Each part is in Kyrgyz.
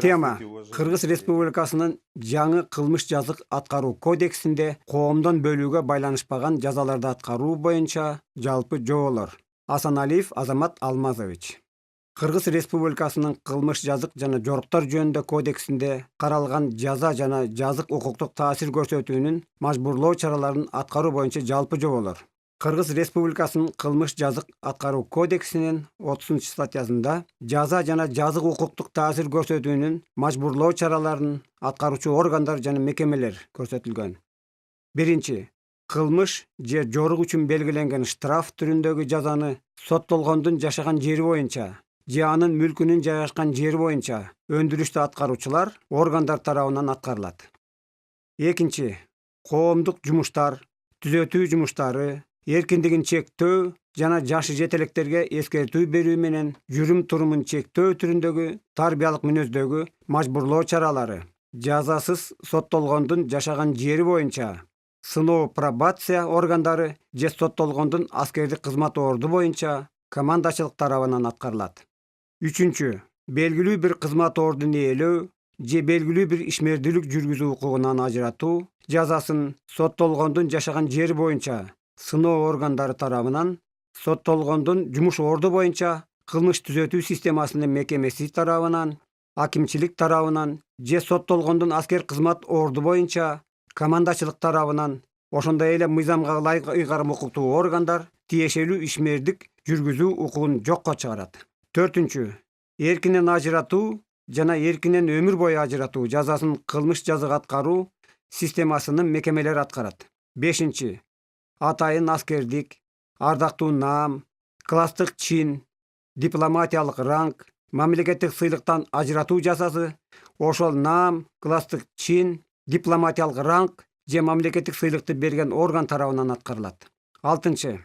Тема: Здравствуйте, Кыргыз уважаемые коллеги. Республикасынын жаңы кылмыш жазык аткаруу кодексинде коомдон бөлүүгө байланышпаган жазаларды аткаруу боюнча жалпы жоболор. Асаналиев Азамат Алмазович. Кыргыз Республикасынын кылмыш жазык жана жоруктар жөнүндө кодексинде каралган жаза жана жазык укуктук таасир көрсөтүүнүн мажбурлоо чараларын аткаруу боюнча жалпы жоболор. Кыргыз Республикасынын кылмыш жазык аткаруу кодексинин 30-статьясында жаза жана жазык укуктук таасир көрсөтүүнүн мажбурлоо чараларын аткаруучу органдар жана мекемелер көрсөтүлгөн. Биринчи, кылмыш же жорук үчүн белгиленген штраф түрүндөгү жазаны соттолгондун жашаган жери боюнча же анын мүлкүнүн жайгашкан жери боюнча өндүрүштү аткаруучулар органдар тарабынан аткарылат. Экинчи, коомдук жумуштар, түзөтүү жумуштары, эркиндигин чектөө жана жашы жетелектерге эскертүү берүү менен жүрүм турумун чектөө түрүндөгү тарбиялык мүнөздөгү мажбурлоо чаралары, жазасыз соттолгондун жашаган жери боюнча сыноо пробация органдары же соттолгондун аскердик кызмат орду боюнча командачылык тарабынан аткарылат. Үчүнчү, белгилүү бир кызмат ордун ээлөө же белгилүү бир ишмердүүлүк жүргүзүү укугунан ажыратуу жазасын соттолгондун жашаган жери боюнча сыноо органдары тарабынан, соттолгондун жумуш орду боюнча кылмыш түзөтүү системасынын мекемеси тарабынан, акимчилик тарабынан же соттолгондун аскер кызмат орду боюнча командачылык тарабынан, ошондой эле мыйзамга ылайык ыйгарым укуктуу органдар тиешелүү ишмердик жүргүзүү укугун жокко чыгарат. Төртүнчү, эркинен ажыратуу жана эркинен өмүр бою ажыратуу жазасын кылмыш жазык аткаруу системасынын мекемелери аткарат. Бешинчи, атайын аскердик, ардактуу наам, класстык чин, дипломатиялык ранг, мамлекеттик сыйлыктан ажыратуу жазасы ошол наам, класстык чин, дипломатиялык ранг же мамлекеттик сыйлыкты берген орган тарабынан аткарылат. Алтынчы,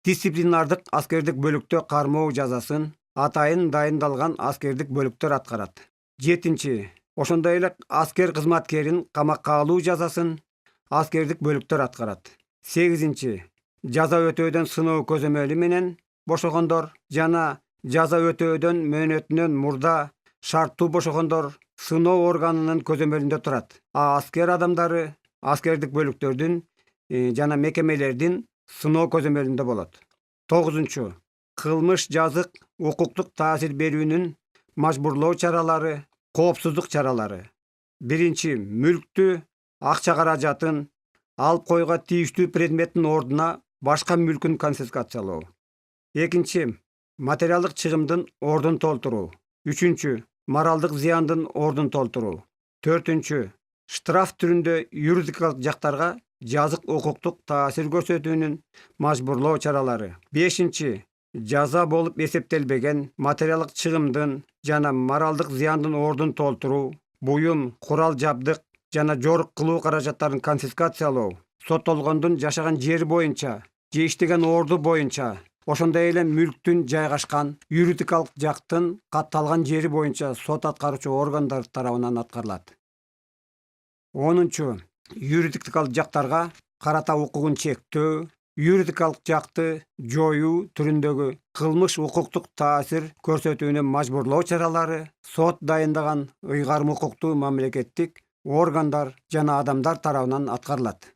дисциплинардык аскердик бөлүктө кармоо жазасын атайын дайындалган аскердик бөлүктөр аткарат. Жетинчи, ошондой эле аскер кызматкерин камакка алуу жазасын аскердик бөлүктөр аткарат. Сегизинчи, жаза өтөөдөн сыноо көзөмөлү менен бошогондор жана жаза өтөөдөн мөөнөтүнөн мурда шарттуу бошогондор сыноо органынын көзөмөлүндө турат. Аскер адамдары аскердик бөлүктөрдүн жана мекемелердин сыноо көзөмөлүндө болот. Тогузунчу, кылмыш жазык укуктук таасир берүүнүн мажбурлоо чаралары, коопсуздук чаралары. Биринчи, мүлктү, акча каражатын, алып коюуга тийиштүү предметтин ордуна башка мүлкүн конфискациялоо. Экинчи, материалдык чыгымдын ордун толтуруу. Үчүнчү, моралдык зыяндын ордун толтуруу. Төртүнчү, штраф түрүндө юридикалык жактарга жазык укуктук таасир көрсөтүүнүн мажбурлоо чаралары. Бешинчи, жаза болуп эсептелбеген материалдык чыгымдын жана моралдык зыяндын ордун толтуруу, буюм, курал жабдык жана жорук кылуу каражаттарын конфискациялоо, соттолгондун жашаган жери боюнча же иштеген орду боюнча, ошондой эле мүлктүн жайгашкан юридикалык жактын катталган жери боюнча сот аткаруучу органдар тарабынан аткарылат. Онунчу, юридикалык жактарга карата укугун чектөө, юридикалык жакты жоюу түрүндөгү кылмыш укуктук таасир көрсөтүүнү мажбурлоо чаралары сот дайындаган ыйгарым укуктуу мамлекеттик органдар жана адамдар тарабынан аткарылат.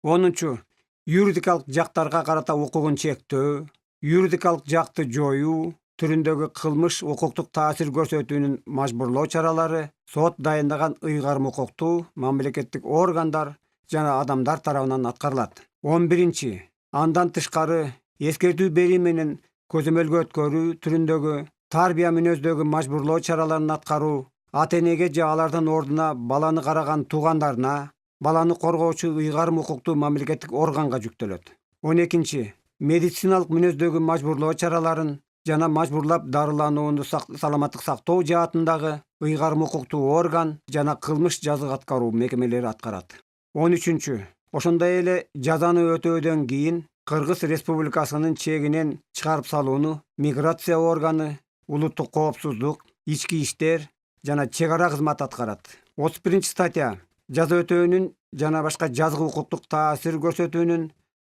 Онунчу, юридикалык жактарга карата укугун чектөө, юридикалык жакты жоюу түрүндөгү кылмыш укуктук таасир көрсөтүүнүн мажбурлоо чаралары сот дайындаган ыйгарым укуктуу мамлекеттик органдар жана адамдар тарабынан аткарылат. 11. Андан тышкары эскертүү берүү менен көзөмөлгө өткөрүү түрүндөгү тарбия мүнөздөгү мажбурлоо чараларын аткаруу ата-энеге же алардын ордуна баланы караган туугандарына, баланы коргоочу ыйгарым укуктуу мамлекеттик органга жүктөлөт. 12. Медициналык мүнөздөгү мажбурлоо чараларын жана мажбурлап дарыланууну саламаттык сактоо жаатындагы ыйгарым укуктуу орган жана кылмыш жазык аткаруу мекемелери аткарат. 13. Ошондой эле жазаны өтөөдөн кийин Кыргыз Республикасынын чегинен чыгарып салууну миграция органы, улуттук коопсуздук, ички иштер жана чек ара кызматы аткарат. 31-статья жаза өтөөнүн жана башка жазык укуктук таасир көрсөтүүнүн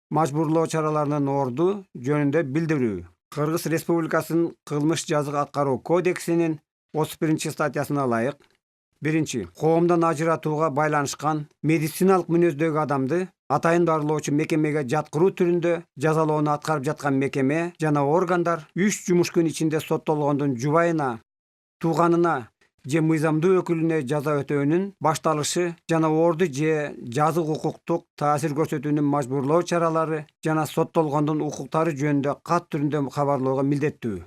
мажбурлоо чараларынын орду жөнүндө билдирүү. Кыргыз Республикасынын кылмыш жазык аткаруу кодексинин 31 статьясына ылайык: биринчи, коомдон ажыратууга байланышкан медициналык мүнөздөгү адамды атайын дарылоочу мекемеге жаткыруу түрүндө жазалоону аткарып жаткан мекеме жана органдар 3 жумуш күн ичинде соттолгондун жубайына, тууганына же мыйзамдуу өкүлүнө жаза өтөөнүн башталышы жана орду же жазык укуктук таасир көрсөтүүнүн мажбурлоо чаралары жана соттолгондун укуктары жөнүндө кат түрүндө кабарлоого милдеттүү.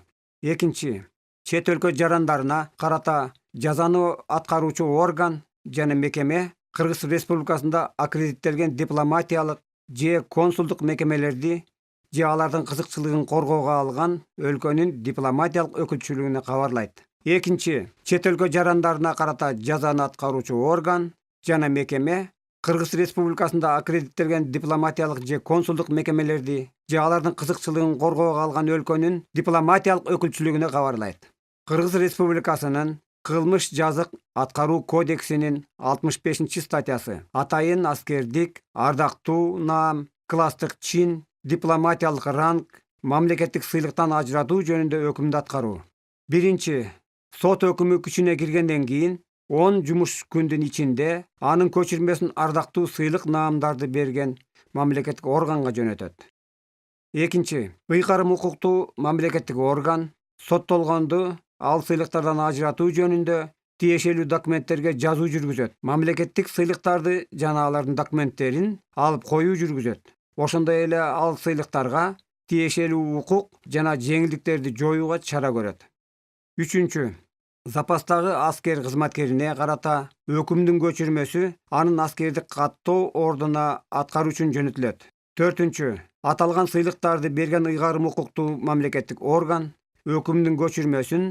Экинчи, чет өлкө жарандарына карата жазаны аткаруучу орган жана мекеме Кыргыз Республикасында аккредиттелген дипломатиялык же консулдук мекемелерди же алардын кызыкчылыгын коргоого алган өлкөнүн дипломатиялык өкүлчүлүгүнө кабарлайт. Экинчи, чет өлкө жарандарына карата жазаны аткаруучу орган жана мекеме Кыргыз Республикасында аккредиттелген дипломатиялык же консулдук мекемелерди же алардын кызыкчылыгын коргоого алган өлкөнүн дипломатиялык өкүлчүлүгүнө кабарлайт. Кыргыз Республикасынын Кылмыш жазык аткаруу кодексинин 65 статьясы атайын аскердик, ардактуу наам, класстык чин, дипломатиялык ранг, мамлекеттик сыйлыктан ажыратуу жөнүндө өкүмдү аткаруу. Биринчи, сот өкүмү күчүнө киргенден кийин 10 жумуш күндүн ичинде анын көчүрмөсүн ардактуу сыйлык наамдарды берген мамлекеттик органга жөнөтөт. Экинчи, ыйкарым укуктуу мамлекеттик орган соттолгонду ал сыйлыктардан ажыратуу жөнүндө тиешелүү документтерге жазуу жүргүзөт. Мамлекеттик сыйлыктарды жана алардын документтерин алып коюу жүргүзөт. Ошондой эле ал сыйлыктарга тиешелүү укук жана жеңилдиктерди жоюуга чара көрөт. Үчүнчү, запастагы аскер кызматкерине карата өкүмдүн көчүрмөсү анын аскердик каттоо ордуна аткаруу үчүн жөнөтүлөт. Төртүнчү, аталган сыйлыктарды берген ыйгарым укуктуу мамлекеттик орган өкүмдүн көчүрмөсүн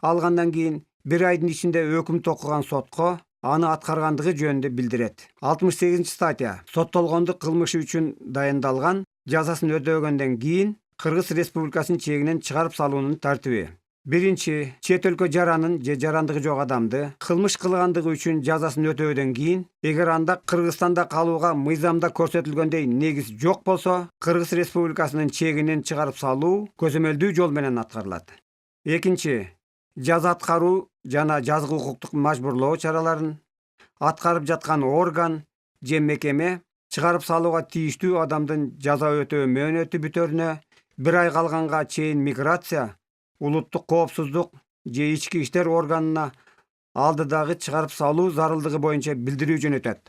алгандан кийин 1 айдын ичинде өкүм токуган сотко аны аткаргандыгы жөнүндө билдирет. 68 статья соттолгондук кылмышы үчүн дайындалган жазасын өтөгөндөн кийин Кыргыз Республикасынын чегинен чыгарып салуунун тартиби. Биринчи, чет өлкө жаранын же жарандыгы жок адамды кылмыш кылгандыгы үчүн жазасын өтөөдөн кийин, эгер анда Кыргызстанда калууга мыйзамда көрсөтүлгөндөй негиз жок болсо, Кыргыз Республикасынын чегинен чыгарып салуу көзөмөлдүү жол менен аткарылат. Экинчи, жаза аткаруу жана жазык укуктук мажбурлоо чараларын аткарып жаткан орган же мекеме чыгарып салууга тийиштүү адамдын жаза өтөө мөөнөтү бүтөрүнө 1 ай калганга чейин миграция, улуттук коопсуздук же ички иштер органына алдыдагы чыгарып салуу зарылдыгы боюнча билдирүү жөнөтөт.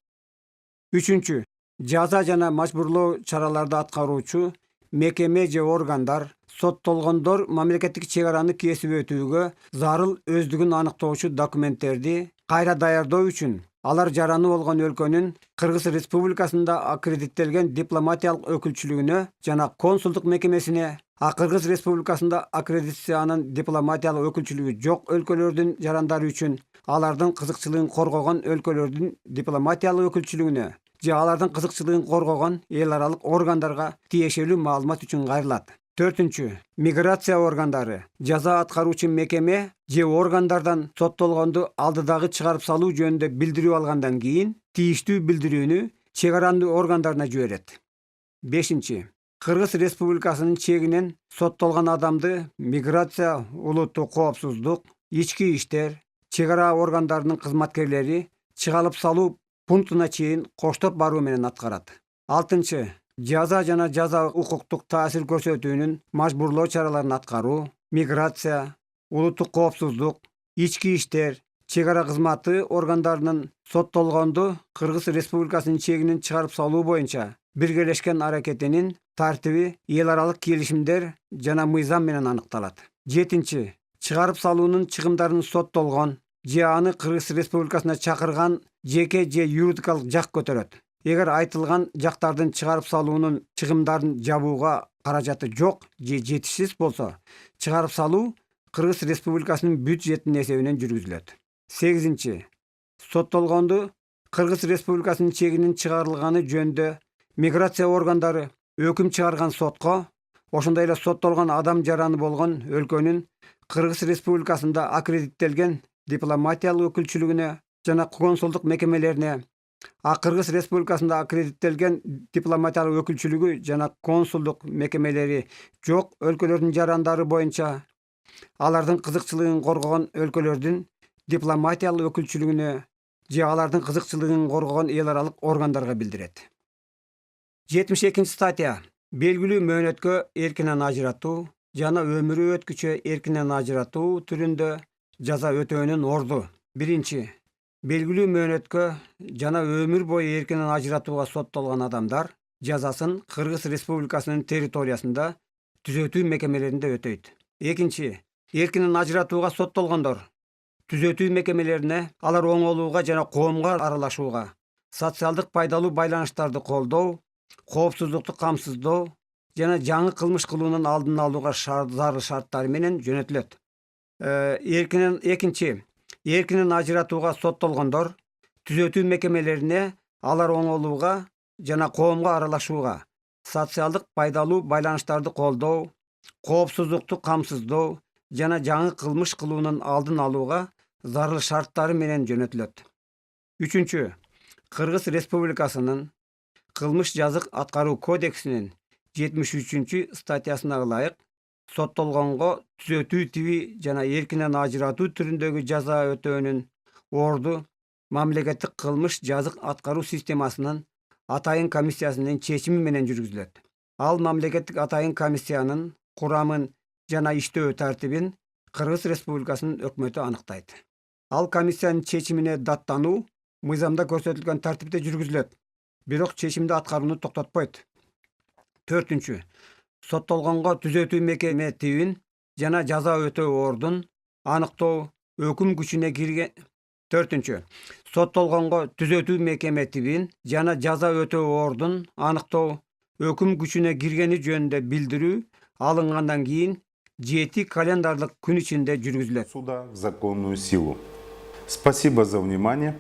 Үчүнчү, жаза жана мажбурлоо чараларды аткаруучу мекеме же органдар соттолгондор мамлекеттик чек араны кесип өтүүгө зарыл өздүгүн аныктоочу документтерди кайра даярдоо үчүн алар жараны болгон өлкөнүн Кыргыз Республикасында аккредиттелген дипломатиялык өкүлчүлүгүнө жана консулдук мекемесине, Кыргыз Республикасында аккредитациянын дипломатиялык өкүлчүлүгү жок өлкөлөрдүн жарандары үчүн алардын кызыкчылыгын коргогон өлкөлөрдүн дипломатиялык өкүлчүлүгүнө же алардын кызыкчылыгын коргогон эл аралык органдарга тиешелүү маалымат үчүн кайрылат. Төртүнчү, миграция органдары жаза аткаруучу мекеме же органдардан соттолгонду алдыдагы чыгарып салуу жөнүндө билдирүү алгандан кийин тийиштүү билдирүүнү чек араны органдарына жиберет. Бешинчи, Кыргыз Республикасынын чегинен соттолгон адамды миграция, улуттук коопсуздук, ички иштер, чек ара органдарынын кызматкерлери чыгарып салуу пунктуна чейин коштоп баруу менен аткарат. Алтынчы, жаза жана жаза укуктук таасир көрсөтүүнүн мажбурлоо чараларын аткаруу, миграция, улуттук коопсуздук, ички иштер, чек ара кызматы органдарынын соттолгонду Кыргыз Республикасынын чегинен чыгарып салуу боюнча биргелешкен аракетинин тартиби эл аралык келишимдер жана мыйзам менен аныкталат. Жетинчи, чыгарып салуунун чыгымдарын соттолгон же аны Кыргыз Республикасына чакырган жеке же юридикалык жак көтөрөт. Эгер айтылган жактардын чыгарып салуунун чыгымдарын жабууга каражаты жок же жетишсиз болсо, чыгарып салуу Кыргыз Республикасынын бюджетинин эсебинен жүргүзүлөт. Сегизинчи, соттолгонду Кыргыз Республикасынын чегинен чыгарылганы жөнүндө миграция органдары өкүм чыгарган сотко, ошондой эле соттолгон адам жараны болгон өлкөнүн Кыргыз Республикасында аккредиттелген дипломатиялык өкүлчүлүгүнө жана консулдук мекемелерине, Кыргыз Республикасында аккредиттелген дипломатиялык өкүлчүлүгү жана консулдук мекемелери жок өлкөлөрдүн жарандары боюнча алардын кызыкчылыгын коргогон өлкөлөрдүн дипломатиялык өкүлчүлүгүнө же алардын кызыкчылыгын коргогон эл аралык органдарга билдирет. 72 статья белгилүү мөөнөткө эркинен ажыратуу жана өмүрү өткүчө эркинен ажыратуу түрүндө жаза өтөөнүн орду. Биринчи, белгилүү мөөнөткө жана өмүр бою эркинен ажыратууга соттолгон адамдар жазасын Кыргыз Республикасынын территориясында түзөтүү мекемелеринде өтөйт. Экинчи, эркинен ажыратууга соттолгондор түзөтүү мекемелерине алар оңолууга жана коомго аралашууга, социалдык пайдалуу байланыштарды колдоо, коопсуздукту камсыздоо жана жаңы кылмыш кылуунун алдын алууга зарыл шарттары менен жөнөтүлөт. Экинчи, эркинен ажыратууга соттолгондор түзөтүү мекемелерине алар оңолууга жана коомго аралашууга, социалдык пайдалуу байланыштарды колдоо, коопсуздукту камсыздоо жана жаңы кылмыш кылуунун алдын алууга зарыл шарттары менен жөнөтүлөт. Үчүнчү, Кыргыз Республикасынын кылмыш жазык аткаруу кодексинин 73 статьясына ылайык соттолгонго түзөтүү тиби жана эркинен ажыратуу түрүндөгү жаза өтөөнүн орду мамлекеттик кылмыш жазык аткаруу системасынын атайын комиссиясынын чечими менен жүргүзүлөт. Ал мамлекеттик атайын комиссиянын курамын жана иштөө тартибин Кыргыз Республикасынын өкмөтү аныктайт. Ал комиссиянын чечимине даттануу мыйзамда көрсөтүлгөн тартипте жүргүзүлөт, бирок чечимди аткарууну токтотпойт. Төртүнчү, соттолгонго түзөтүү мекеме тибин жана жаза өтөө ордун аныктоо өкүм күчүнө кирген. Төртүнчү, соттолгонго түзөтүү мекеме тибин жана жаза өтөө ордун аныктоо өкүм күчүнө киргени жөнүндө билдирүү алынгандан кийин 7 календарлык күн ичинде жүргүзүлөт. Суда в законную силу. Спасибо за внимание.